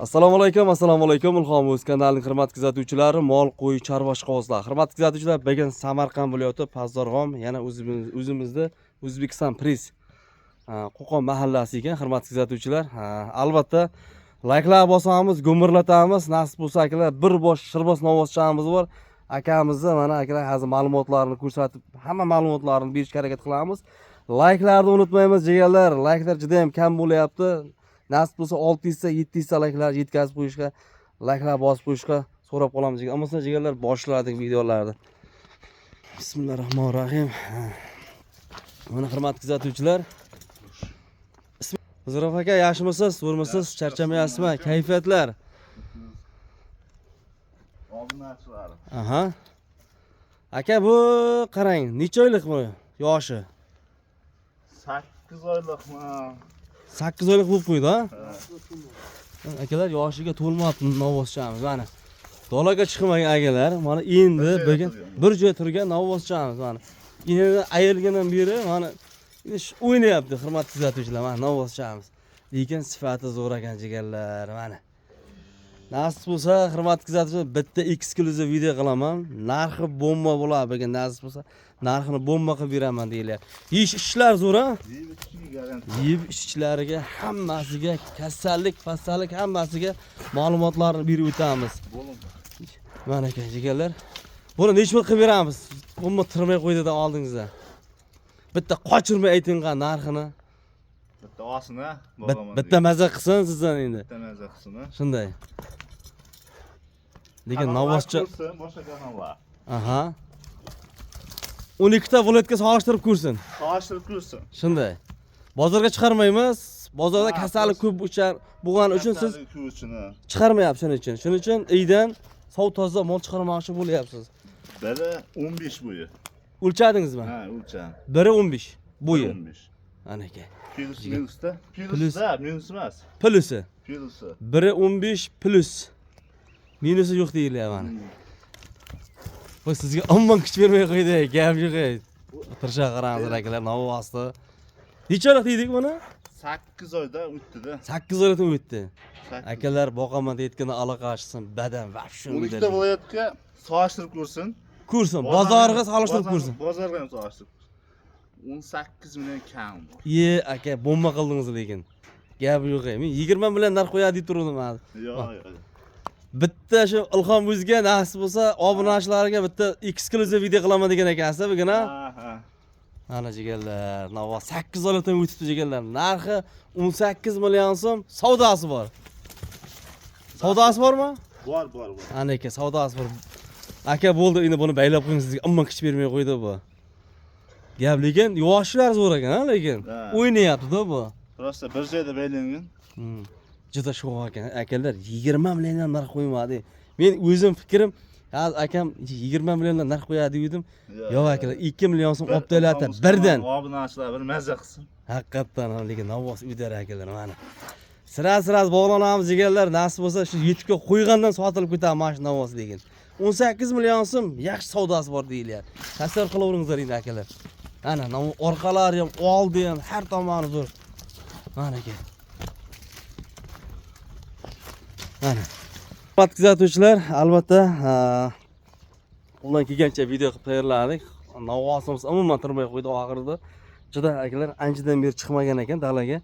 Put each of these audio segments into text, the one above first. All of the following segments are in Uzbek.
Assalomu alaykum. Ilhom o'z kanalining hurmatli kuzatuvchilari, mol, qo'y, chorva ishqibozlar. Hurmatli kuzatuvchilar, bugun Samarqand viloyati Pazdarg'om, yana o'zimizda O'zbekiston Press Qo'qon mahallasi ekan, hurmatli kuzatuvchilar. Albatta, layklar bosamiz, gumurlatamiz. Nasib bo'lsa akalar, bir bosh shirbos novvoschamiz bor. Akamizni mana akalar hozir ma'lumotlarni ko'rsatib, hamma ma'lumotlarni berishga harakat qilamiz. Layklarni unutmaymiz, jigarlar. Layklar juda ham kam bo'lyapti. Nasib bo'lsa 600 ta 700 ta layklar yetkazib qo'yishga, layklar bosib qo'yishga so'rab qolamiz. Ammo jigarlar boshladik videolarni. Bismillahirrohmanirrohim. Mana hurmatli kuzatuvchilar. Huzurov aka, yaxshimisiz? Zo'rmisiz? Charchamayapsizmi? Kayfiyatlar? Aha. Aka, bu qarang, necha oylik bu yoshi? 8 oylikmi? 8 oylik bo'lib qo'ydi, ha? Akalar, yoshiga to'lmabdi novvoschamiz. Mana dolaga chiqmagan akalar, mana endi bugun bir joy turgan novvoschamiz mana. Endi ayilgandan beri mana o'ynayapti, hurmatli kuzatuvchilar. Mana novvoschamiz. Lekin sifati zo'r ekan jigarlar, mana. Nasib bo'lsa, hurmatli kuzatuvchilar, bitta eksklyuziv video qilaman. Narxi bomba bo'ladi, bugun nasib bo'lsa, narxini bomba qilib beraman deylar. Ishlar zo'r, ha? Yeb ishchlariga hammasiga kasallik, pasallik hammasiga ma'lumotlarni berib o'tamiz. Mana aka, jigarlar. Buni nechta qilib beramiz? Bomba tirmay qo'ydi oldingizda. Bitta qochirmay aytinglar narxini. Bitta osini, bitta maza qilsin sizdan endi. Bitta maza qilsin. Shunday. Lekin novvoscha boshqa kanallar. Aha. 12 ta viloyatga solishtirib ko'rsin. Solishtirib ko'rsin. Shunday. Bozorga chiqarmaymiz. Bozorda kasallik ko'p bo'lgani uchun siz chiqarmayapsiz shuning uchun. Shuning uchun uydan sov toza mol chiqarmoqchi bo'lyapsiz. Biri 15 bo'yi. O'lchadingizmi? Ha, o'lcham. Biri 15 bo'yi. 15. Ana aka. Minusda? Plusda, minus emas. Plusi. Plusi. Biri 15 plus. Minusi yo'q deyiladi mana. Bu sizga ammon kuch bermay qo'ydi, gap yo'q. Tirsha qaranglar akalar, novvosda. Necha oylik dedik buni? 8 oyda o'tdi-da. 8 oyda o'tdi. Akalar boqaman deyotganda aloqasisin, badan va shu. 12 ta viloyatga solishtirib ko'rsin. Ko'rsin, bozorga solishtirib ko'rsin. Bozorga ham solishtirib. 18 million kam bor. Aka, bomba qildingiz lekin. Gap yo'q. Men 20 million narx qo'yadi deb turdim hozir. Yo'q. Bitta shu Ilhom o'ziga nasib bo'lsa, obunachilarga bitta eksklyuziv video qilaman degan ekansiz bugun, ha? Ha. Ana jigarlar, navo 8 oylikdan o'tibdi jigarlar. Narxi 18 million so'm, savdosi bor. Savdosi bormi? Bor. Ana aka, savdosi bor. Aka bo'ldi, endi buni baylab qo'ying, sizga ammo kuch bermay qo'ydi bu. Gap lekin yoshlar zo'r ekan, ha, lekin o'ynayapti-da bu. Rosa bir joyda baylangan. Juda sho'x ekan. Akalar 20 milliondan narx qo'ymadi. Men o'zim fikrim, hozir akam 20 milliondan narx qo'yadi dedim. Yo'q akalar, 2 million so'm olib qo'yiladi birdan. Obunachilar bir mazza qilsin. Haqiqatan, lekin navos uylar akalar mana. Sira bog'lanamiz jigarlar, nasib bo'lsa shu yetib qo'ygandan sotilib ketadi mashina navos lekin. 18 million so'm yaxshi savdosi bor deyilyapti. Tasavvur qilaveringizlar endi akalar. Ana, orqalari ham, oldi ham, har tomoni zo'r. Mana aka. Mana. Hurmatli kuzatuvchilar, albatta qo'ldan kelgancha video qilib tayyorladik. Navosimiz umuman turmay qo'ydi oxirida. Juda akalar anchadan beri chiqmagan ekan dalaga.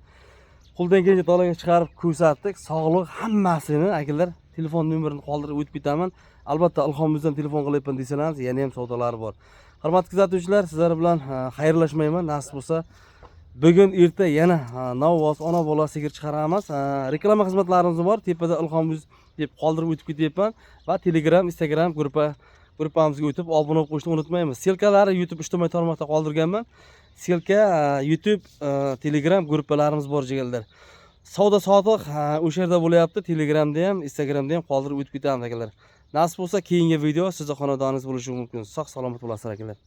Qo'ldan kelgancha dalaga chiqarib ko'rsatdik. Sog'liq hammasini akalar telefon nomerini qoldirib o'tib ketaman. Albatta Ilhomimizdan telefon qilyapman desangiz, yana ham savdolari bor. Hurmatli kuzatuvchilar, sizlar bilan xayrlashmayman. Nasib bo'lsa, bugun erta yana novvos ona bola sigir chiqaramiz. Reklama xizmatlarimiz bor. Tepada Ilhomimiz deb qoldirib o'tib ketyapman va Telegram, Instagram gruppamizga o'tib obuna bo'lib qo'yishni unutmaymiz. Silkalari YouTube ijtimoiy tarmoqda qoldirganman. Silka YouTube, Telegram gruppalarimiz bor jigarlar. Savdo sotiq o'sha yerda bo'lyapti. Telegramda ham, Instagramda ham qoldirib o'tib ketamiz akalar. Nasib bo'lsa, keyingi video sizning xonadoningiz bo'lishi mumkin. Sog' salomat bo'lasiz akalar.